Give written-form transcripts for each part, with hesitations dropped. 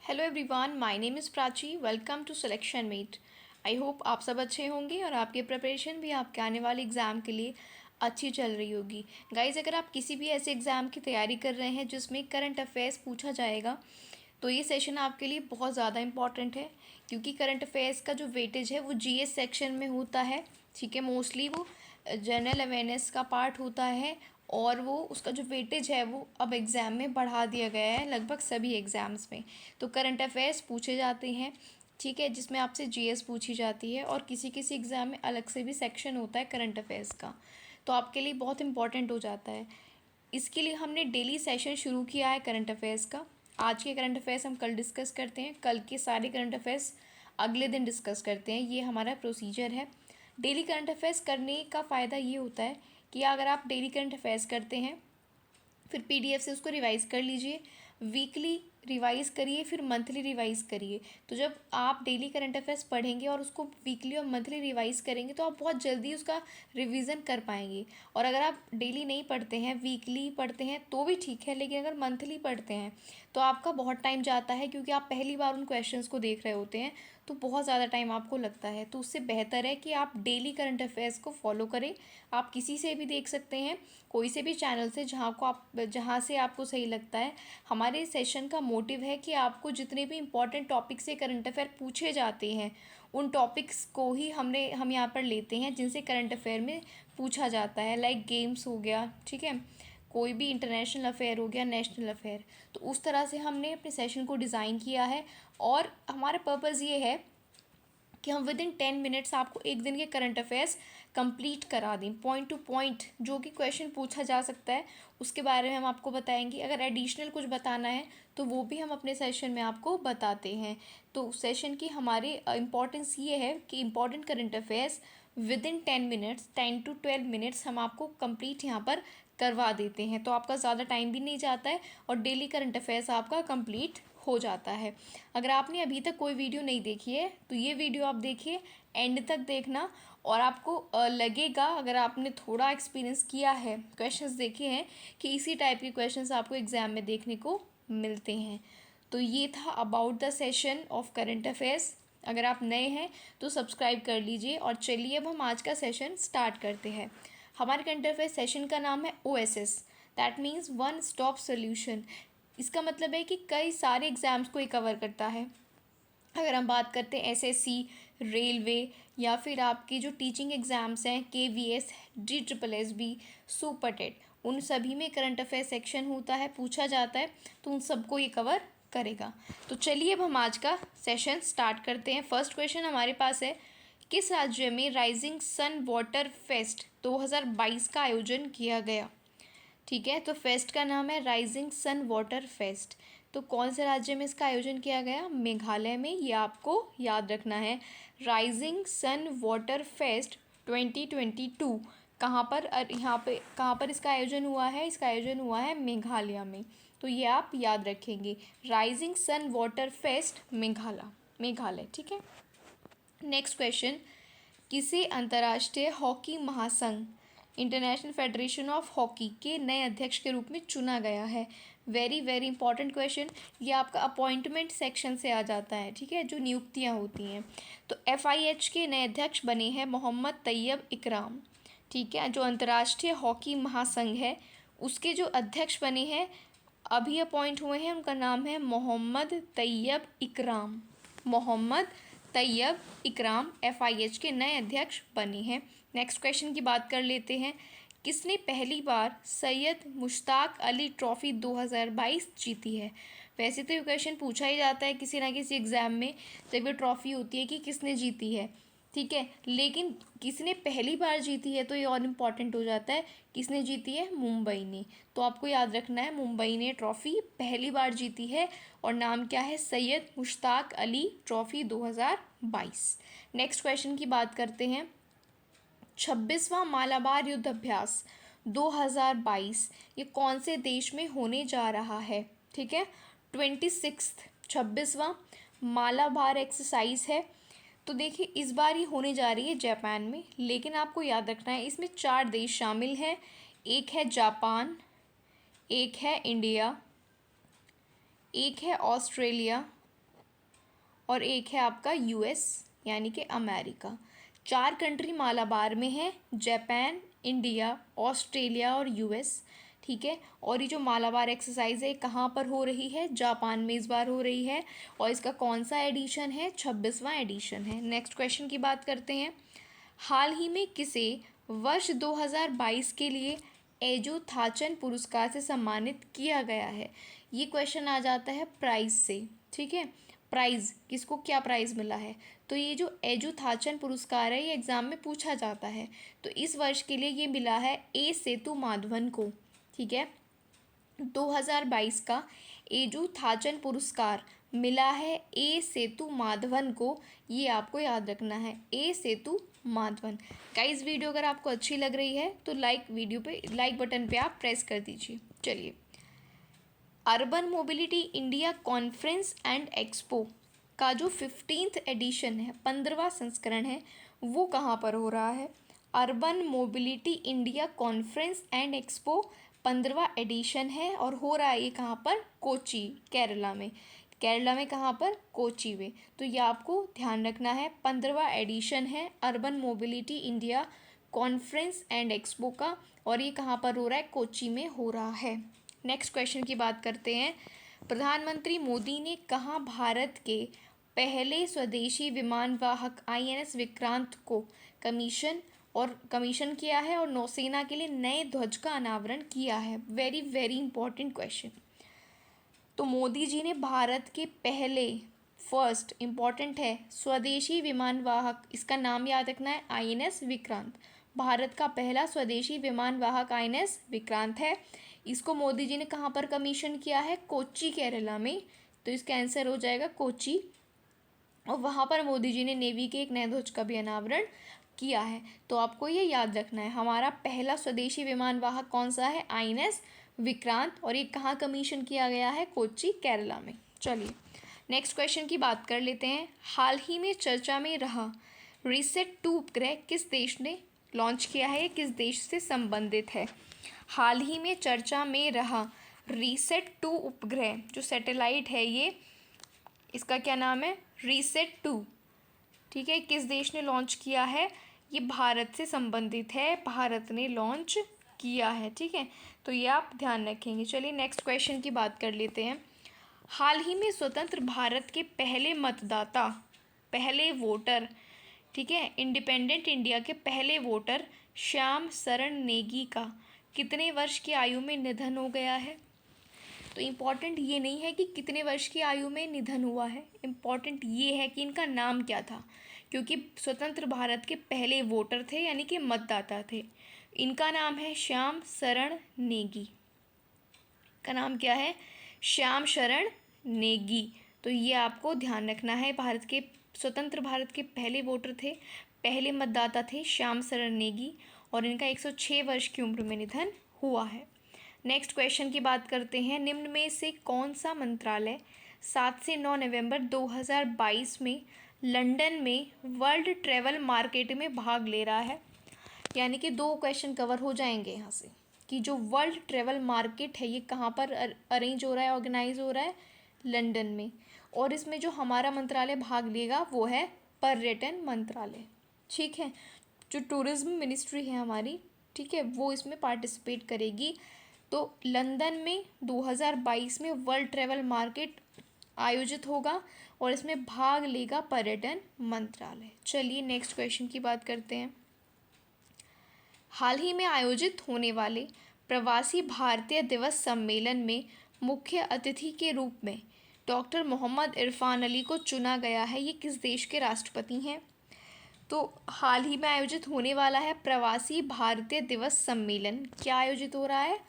Hello everyone, my name is Prachi. Welcome to selection meet. I hope आप सब अच्छे होंगे और आपकी प्रिपरेशन भी आपके आने वाले एग्ज़ाम के लिए अच्छी चल रही होगी। गाइज़, अगर आप किसी भी ऐसे एग्ज़ाम की तैयारी कर रहे हैं जिसमें करंट अफेयर्स पूछा जाएगा तो ये सेशन आपके लिए बहुत ज़्यादा इंपॉर्टेंट है, क्योंकि करंट अफेयर्स का जो वेटेज है वो जीएस सेक्शन में होता है। ठीक है, मोस्टली वो जनरल अवेयरनेस का पार्ट होता है और वो उसका जो वेटेज है वो अब एग्ज़ाम में बढ़ा दिया गया है लगभग सभी एग्ज़ाम्स में। तो करंट अफेयर्स पूछे जाते हैं, ठीक है, जिसमें आपसे जीएस पूछी जाती है और किसी किसी एग्ज़ाम में अलग से भी सेक्शन होता है करंट अफेयर्स का, तो आपके लिए बहुत इंपॉर्टेंट हो जाता है। इसके लिए हमने डेली सेशन शुरू किया है करंट अफेयर्स का। आज के करंट अफेयर्स हम कल डिस्कस करते हैं, कल के सारे करंट अफेयर्स अगले दिन डिस्कस करते हैं। ये हमारा प्रोसीजर है। डेली करंट अफेयर्स करने का फ़ायदा ये होता है कि अगर आप डेली करंट अफेयर्स करते हैं फिर पीडीएफ से उसको रिवाइज़ कर लीजिए, वीकली रिवाइज़ करिए, फिर मंथली रिवाइज़ करिए। तो जब आप डेली करंट अफेयर्स पढ़ेंगे और उसको वीकली और मंथली रिवाइज़ करेंगे तो आप बहुत जल्दी उसका रिवीजन कर पाएंगे। और अगर आप डेली नहीं पढ़ते हैं, वीकली पढ़ते हैं तो भी ठीक है, लेकिन अगर मंथली पढ़ते हैं तो आपका बहुत टाइम जाता है, क्योंकि आप पहली बार उन क्वेश्चंस को देख रहे होते हैं तो बहुत ज़्यादा टाइम आपको लगता है। तो उससे बेहतर है कि आप डेली करंट अफेयर्स को फॉलो करें। आप किसी से भी देख सकते हैं, कोई से भी चैनल से, जहाँ से आपको सही लगता है। हमारे सेशन का मोटिव है कि आपको जितने भी इम्पोर्टेंट टॉपिक से करंट अफेयर पूछे जाते हैं उन टॉपिक्स को ही हम यहाँ पर लेते हैं जिनसे करंट अफेयर में पूछा जाता है। लाइक गेम्स हो गया, ठीक है, कोई भी इंटरनेशनल अफेयर हो गया, नेशनल अफेयर। तो उस तरह से हमने अपने सेशन को डिज़ाइन किया है और हमारा पर्पज़ ये है कि हम विद इन 10 मिनट्स आपको एक दिन के करंट अफेयर्स कंप्लीट करा दें। पॉइंट टू पॉइंट जो कि क्वेश्चन पूछा जा सकता है उसके बारे में हम आपको बताएंगे। अगर एडिशनल कुछ बताना है तो वो भी हम अपने सेशन में आपको बताते हैं। तो सेशन की हमारी इम्पॉर्टेंस ये है कि important current affairs with in 10 minutes, 10 to 12 minutes हम आपको कंप्लीट यहाँ पर करवा देते हैं। तो आपका ज़्यादा टाइम भी नहीं जाता है और डेली करंट अफेयर्स आपका कंप्लीट हो जाता है। अगर आपने अभी तक कोई वीडियो नहीं देखी है तो ये वीडियो आप देखिए, एंड तक देखना, और आपको लगेगा, अगर आपने थोड़ा एक्सपीरियंस किया है, क्वेश्चंस देखे हैं, कि इसी टाइप के क्वेश्चंस आपको एग्ज़ाम में देखने को मिलते हैं। तो ये था about the session of current affairs. अगर आप नए हैं तो सब्सक्राइब कर लीजिए और चलिए अब हम आज का सेशन स्टार्ट करते हैं। हमारे करंट अफेयर सेशन का नाम है OSS, that means one stop solution. इसका मतलब है कि कई सारे एग्ज़ाम्स को ये कवर करता है। अगर हम बात करते हैं SSC, रेलवे, या फिर आपकी जो टीचिंग एग्ज़ाम्स हैं KVS, DSSB, सुपर टेट, उन सभी में करंट अफेयर सेक्शन होता है, पूछा जाता है, तो उन सबको ये कवर करेगा। तो चलिए अब हम आज का सेशन स्टार्ट करते हैं। फर्स्ट क्वेश्चन हमारे पास है, किस राज्य में राइजिंग सन वाटर फेस्ट 2022 का आयोजन किया गया? ठीक है, तो फेस्ट का नाम है राइजिंग सन वाटर फेस्ट। तो कौन से राज्य में इसका आयोजन किया गया? मेघालय में। ये आपको याद रखना है। राइजिंग सन वाटर फेस्ट 2022 कहाँ पर, यहाँ पे कहाँ पर इसका आयोजन हुआ है? इसका आयोजन हुआ है मेघालय में। तो ये आप याद रखेंगे, rising sun water fest Meghalaya. ठीक है। नेक्स्ट क्वेश्चन, किसे अंतर्राष्ट्रीय हॉकी महासंघ इंटरनेशनल फेडरेशन ऑफ हॉकी के नए अध्यक्ष के रूप में चुना गया है? Very very important question. ये आपका अपॉइंटमेंट सेक्शन से आ जाता है, ठीक है, जो नियुक्तियां होती हैं। तो FIH के नए अध्यक्ष बने हैं मोहम्मद तैयब इकराम। ठीक है, जो अंतर्राष्ट्रीय हॉकी महासंघ है उसके जो अध्यक्ष बने हैं, अभी अपॉइंट हुए हैं, उनका नाम है मोहम्मद तैयब इकराम। मोहम्मद तैयब इकराम FIH के नए अध्यक्ष बने हैं। नेक्स्ट क्वेश्चन की बात कर लेते हैं, किसने पहली बार सैयद मुश्ताक अली ट्रॉफ़ी 2022 जीती है? वैसे तो ये क्वेश्चन पूछा ही जाता है किसी ना किसी एग्ज़ाम में जब ये ट्रॉफ़ी होती है कि किसने जीती है, ठीक है, लेकिन किसने पहली बार जीती है तो ये और इम्पॉर्टेंट हो जाता है। किसने जीती है? मुंबई ने। तो आपको याद रखना है, मुंबई ने ट्रॉफ़ी पहली बार जीती है और नाम क्या है? Syed Mushtaq Ali trophy 2022। Next question की बात करते हैं, 26वां मालाबार युद्ध अभ्यास 2022 ये कौन से देश में होने जा रहा है? ठीक है, 26वां मालाबार एक्सरसाइज है। तो देखिए इस बार ये होने जा रही है जापान में, लेकिन आपको याद रखना है इसमें 4 देश शामिल हैं। एक है जापान, एक है इंडिया, एक है ऑस्ट्रेलिया और एक है आपका यूएस यानी कि अमेरिका। 4 कंट्री मालाबार में है, जापान, इंडिया, ऑस्ट्रेलिया और यूएस। ठीक है, और ये जो मालाबार एक्सरसाइज है कहाँ पर हो रही है? जापान में इस बार हो रही है। और इसका कौन सा एडिशन है? 26वां एडिशन है। नेक्स्ट क्वेश्चन की बात करते हैं। हाल ही में किसे वर्ष 2022 के लिए एजो थाचन पुरस्कार से सम्मानित किया गया है? ये क्वेश्चन आ जाता है प्राइज से। ठीक है, प्राइज़ किसको, क्या प्राइज़ मिला है? तो ये जो एजू थाचन पुरस्कार है ये एग्ज़ाम में पूछा जाता है। तो इस वर्ष के लिए ये मिला है ए सेतु माधवन को। ठीक है, 2022 का एजू थाचन पुरस्कार मिला है ए सेतु माधवन को। ये आपको याद रखना है, ए सेतु माधवन। गाइस वीडियो अगर आपको अच्छी लग रही है तो वीडियो पे लाइक बटन पे आप प्रेस कर दीजिए। चलिए, urban mobility India conference and expo का जो 15th एडिशन है, 15वां संस्करण है, वो कहाँ पर हो रहा है? Urban mobility India conference and expo 15वां एडिशन है और हो रहा है ये कहाँ पर? कोची, केरला में। केरला में कहाँ पर? कोची में। तो ये आपको ध्यान रखना है, 15वां एडिशन है urban mobility India conference and expo का, और ये कहाँ पर हो रहा है? कोची में हो रहा है। नेक्स्ट क्वेश्चन की बात करते हैं। प्रधानमंत्री मोदी ने कहाँ भारत के पहले स्वदेशी विमान वाहक INS विक्रांत को कमीशन किया है और नौसेना के लिए नए ध्वज का अनावरण किया है? Very very important question. तो मोदी जी ने भारत के पहले, फर्स्ट इंपॉर्टेंट है, स्वदेशी विमान वाहक, इसका नाम याद रखना है, INS विक्रांत। भारत का पहला स्वदेशी विमान वाहक INS विक्रांत है। इसको मोदी जी ने कहाँ पर कमीशन किया है? कोच्चि, केरला में। तो इसका आंसर हो जाएगा कोच्चि। और वहाँ पर मोदी जी ने नेवी के एक नए ध्वज का भी अनावरण किया है। तो आपको ये याद रखना है, हमारा पहला स्वदेशी विमान वाहक कौन सा है? INS विक्रांत। और ये कहाँ कमीशन किया गया है? कोच्चि, केरला में। चलिए नेक्स्ट क्वेश्चन की बात कर लेते हैं। हाल ही में चर्चा में रहा रीसेट-2 उपग्रह किस देश ने लॉन्च किया है? ये किस देश से संबंधित है? हाल ही में चर्चा में रहा रीसेट-2 उपग्रह जो सैटेलाइट है, ये इसका क्या नाम है? रीसेट-2। ठीक है, किस देश ने लॉन्च किया है? ये भारत से संबंधित है, भारत ने लॉन्च किया है। ठीक है, तो ये आप ध्यान रखेंगे। चलिए नेक्स्ट क्वेश्चन की बात कर लेते हैं। हाल ही में स्वतंत्र भारत के पहले मतदाता, पहले वोटर, ठीक है, इंडिपेंडेंट इंडिया के पहले वोटर श्याम शरण नेगी का कितने वर्ष की आयु में निधन हो गया है? तो इम्पॉर्टेंट ये नहीं है कि कितने वर्ष की आयु में निधन हुआ है, इम्पॉर्टेंट ये है कि इनका नाम क्या था, क्योंकि स्वतंत्र भारत के पहले वोटर थे यानी कि मतदाता थे। इनका नाम है श्याम शरण नेगी। का नाम क्या है? श्याम शरण नेगी। तो ये आपको ध्यान रखना है, भारत के स्वतंत्र भारत के पहले वोटर थे, पहले मतदाता थे श्याम शरण नेगी, और इनका 106 वर्ष की उम्र में निधन हुआ है। नेक्स्ट क्वेश्चन की बात करते हैं। निम्न में से कौन सा मंत्रालय 7 से 9 नवंबर 2022 में लंदन में वर्ल्ड ट्रैवल मार्केट में भाग ले रहा है? यानी कि 2 क्वेश्चन कवर हो जाएंगे यहाँ से कि जो वर्ल्ड ट्रैवल मार्केट है ये कहाँ पर अरेंज हो रहा है, ऑर्गेनाइज हो रहा है? लंदन में। और इसमें जो हमारा मंत्रालय भाग लेगा वो है पर्यटन मंत्रालय। ठीक है, जो टूरिज्म मिनिस्ट्री है हमारी, ठीक है, वो इसमें पार्टिसिपेट करेगी। तो लंदन में 2022 में वर्ल्ड ट्रैवल मार्केट आयोजित होगा और इसमें भाग लेगा पर्यटन मंत्रालय। चलिए नेक्स्ट क्वेश्चन की बात करते हैं। हाल ही में आयोजित होने वाले प्रवासी भारतीय दिवस सम्मेलन में मुख्य अतिथि के रूप में डॉक्टर मोहम्मद इरफान अली को चुना गया है। ये किस देश के राष्ट्रपति हैं? तो हाल ही में आयोजित होने वाला है प्रवासी भारतीय दिवस सम्मेलन। क्या आयोजित हो रहा है?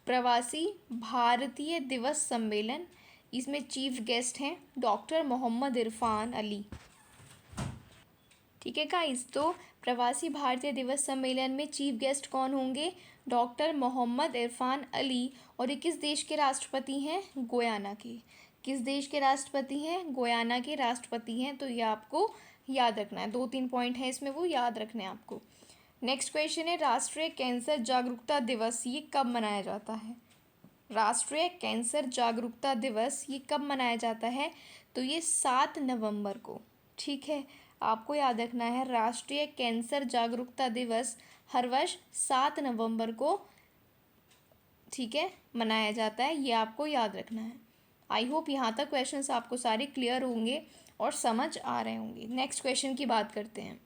प्रवासी भारतीय दिवस सम्मेलन। इसमें चीफ गेस्ट हैं डॉक्टर मोहम्मद इरफान अली। ठीक है गाइस, तो प्रवासी भारतीय दिवस सम्मेलन में चीफ गेस्ट कौन होंगे? डॉक्टर मोहम्मद इरफान अली। और ये किस देश के राष्ट्रपति हैं? गोयाना के। किस देश के राष्ट्रपति हैं? गोयाना के राष्ट्रपति हैं। तो ये आपको याद रखना है, 2-3 पॉइंट हैं इसमें, वो याद रखने हैं आपको। नेक्स्ट क्वेश्चन है, राष्ट्रीय कैंसर जागरूकता दिवस ये कब मनाया जाता है? राष्ट्रीय कैंसर जागरूकता दिवस ये कब मनाया जाता है? तो ये 7 नवंबर को। ठीक है, आपको याद रखना है, राष्ट्रीय कैंसर जागरूकता दिवस हर वर्ष 7 नवंबर को, ठीक है, मनाया जाता है। ये आपको याद रखना है। आई होप यहाँ तक क्वेश्चंस आपको सारे क्लियर होंगे और समझ आ रहे होंगे। नेक्स्ट क्वेश्चन की बात करते हैं।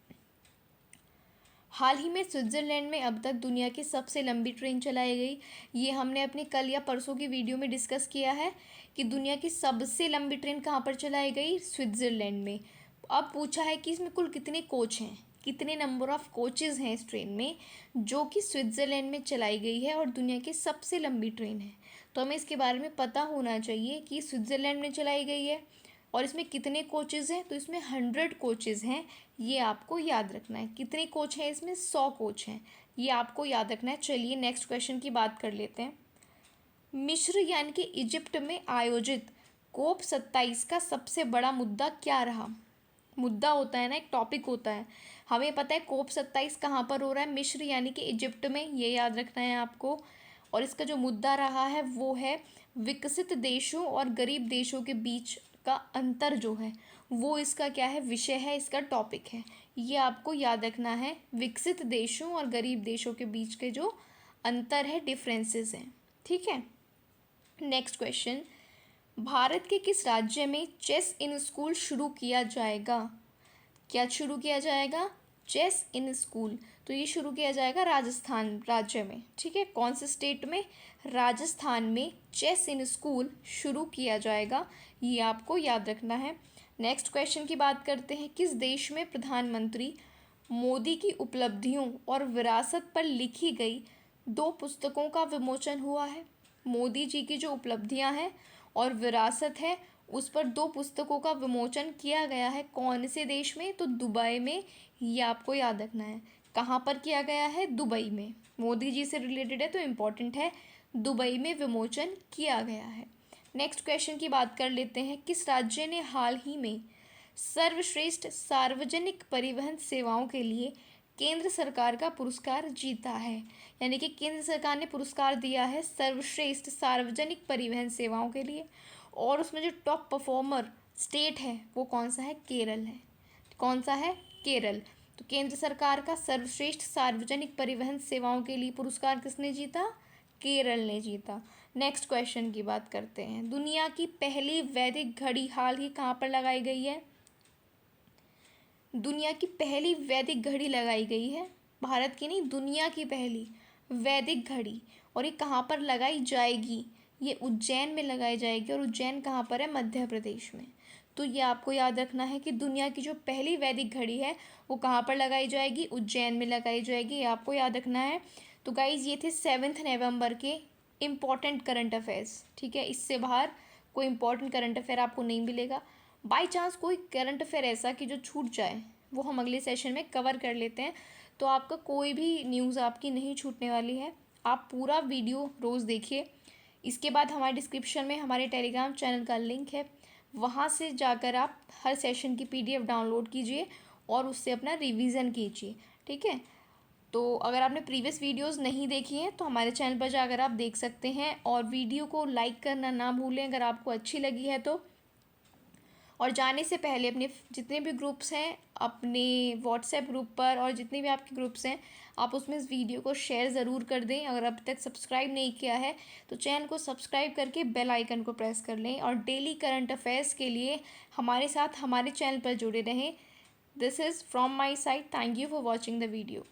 हाल ही में स्विट्ज़रलैंड में अब तक दुनिया की सबसे लंबी ट्रेन चलाई गई। ये हमने अपने कल या परसों की वीडियो में डिस्कस किया है कि दुनिया की सबसे लंबी ट्रेन कहाँ पर चलाई गई? स्विट्ज़रलैंड में। अब पूछा है कि इसमें कुल कितने कोच हैं, कितने नंबर ऑफ़ कोचेज़ हैं इस ट्रेन में, जो कि स्विट्ज़रलैंड में चलाई गई है और दुनिया की सबसे लंबी ट्रेन है। तो हमें इसके बारे में पता होना चाहिए कि स्विट्ज़रलैंड में चलाई गई है और इसमें कितने कोचेज़ हैं। तो इसमें 100 कोचेज़ हैं, ये आपको याद रखना है। कितने कोच हैं इसमें? 100 कोच हैं, ये आपको याद रखना है। चलिए नेक्स्ट क्वेश्चन की बात कर लेते हैं। मिस्र यानी कि इजिप्ट में आयोजित कोप 27 का सबसे बड़ा मुद्दा क्या रहा? मुद्दा होता है ना, एक टॉपिक होता है। हमें पता है कोप 27 कहाँ पर हो रहा है? मिस्र यानी कि इजिप्ट में, ये याद रखना है आपको। और इसका जो मुद्दा रहा है वो है विकसित देशों और गरीब देशों के बीच का अंतर जो है वो इसका क्या है? विषय है, इसका टॉपिक है। ये आपको याद रखना है, विकसित देशों और गरीब देशों के बीच के जो अंतर है, डिफरेंसेस हैं। ठीक है, नेक्स्ट क्वेश्चन। भारत के किस राज्य में चेस इन स्कूल शुरू किया जाएगा? क्या शुरू किया जाएगा? Chess in school. तो ये शुरू किया जाएगा राजस्थान राज्य में। ठीक है, कौन से स्टेट में? राजस्थान में चेस इन स्कूल शुरू किया जाएगा, ये आपको याद रखना है। नेक्स्ट क्वेश्चन की बात करते हैं। किस देश में प्रधानमंत्री मोदी की उपलब्धियों और विरासत पर लिखी गई 2 पुस्तकों का विमोचन हुआ है? मोदी जी की जो उपलब्धियां हैं और विरासत है, उस पर 2 पुस्तकों का विमोचन किया गया है। कौन से देश में? तो दुबई में, ये आपको याद रखना है। कहाँ पर किया गया है? दुबई में। मोदी जी से रिलेटेड है तो इम्पॉर्टेंट है, दुबई में विमोचन किया गया है। नेक्स्ट क्वेश्चन की बात कर लेते हैं। किस राज्य ने हाल ही में सर्वश्रेष्ठ सार्वजनिक परिवहन सेवाओं के लिए केंद्र सरकार का पुरस्कार जीता है? यानी कि केंद्र सरकार ने पुरस्कार दिया है सर्वश्रेष्ठ सार्वजनिक परिवहन सेवाओं के लिए, और उसमें जो टॉप परफॉर्मर स्टेट है वो कौन सा है? केरल है। कौन सा है? केरल। तो केंद्र सरकार का सर्वश्रेष्ठ सार्वजनिक परिवहन सेवाओं के लिए पुरस्कार किसने जीता? केरल ने जीता। नेक्स्ट क्वेश्चन की बात करते हैं। दुनिया की पहली वैदिक घड़ी हाल ही कहाँ पर लगाई गई है? दुनिया की पहली वैदिक घड़ी लगाई गई है, भारत की नहीं, दुनिया की पहली वैदिक घड़ी। और ये कहाँ पर लगाई जाएगी? ये उज्जैन में लगाई जाएगी। और उज्जैन कहाँ पर है? मध्य प्रदेश में। तो ये आपको याद रखना है कि दुनिया की जो पहली वैदिक घड़ी है वो कहाँ पर लगाई जाएगी? उज्जैन में लगाई जाएगी, ये आपको याद रखना है। तो गाइज़ ये थे 7 नवंबर के इम्पॉर्टेंट करंट अफेयर्स। ठीक है, इससे बाहर कोई इम्पॉर्टेंट करंट अफेयर आपको नहीं मिलेगा। बाई चांस कोई करंट अफेयर ऐसा कि जो छूट जाए, वो हम अगले सेशन में कवर कर लेते हैं। तो आपका कोई भी न्यूज़ आपकी नहीं छूटने वाली है। आप पूरा वीडियो रोज़ देखिए। इसके बाद हमारे डिस्क्रिप्शन में हमारे टेलीग्राम चैनल का लिंक है, वहाँ से जाकर आप हर सेशन की PDF डाउनलोड कीजिए और उससे अपना रिवीजन कीजिए। ठीक है, तो अगर आपने प्रीवियस वीडियोस नहीं देखी हैं तो हमारे चैनल पर जाकर आप देख सकते हैं। और वीडियो को लाइक करना ना भूलें अगर आपको अच्छी लगी है तो। और जाने से पहले अपने जितने भी ग्रुप्स हैं, अपने व्हाट्सएप ग्रुप पर और जितने भी आपके ग्रुप्स हैं, आप उसमें इस वीडियो को शेयर ज़रूर कर दें। अगर अब तक सब्सक्राइब नहीं किया है तो चैनल को सब्सक्राइब करके बेल आइकन को प्रेस कर लें। और डेली करंट अफेयर्स के लिए हमारे साथ हमारे चैनल पर जुड़े रहें। This is from my side. Thank you for watching the video.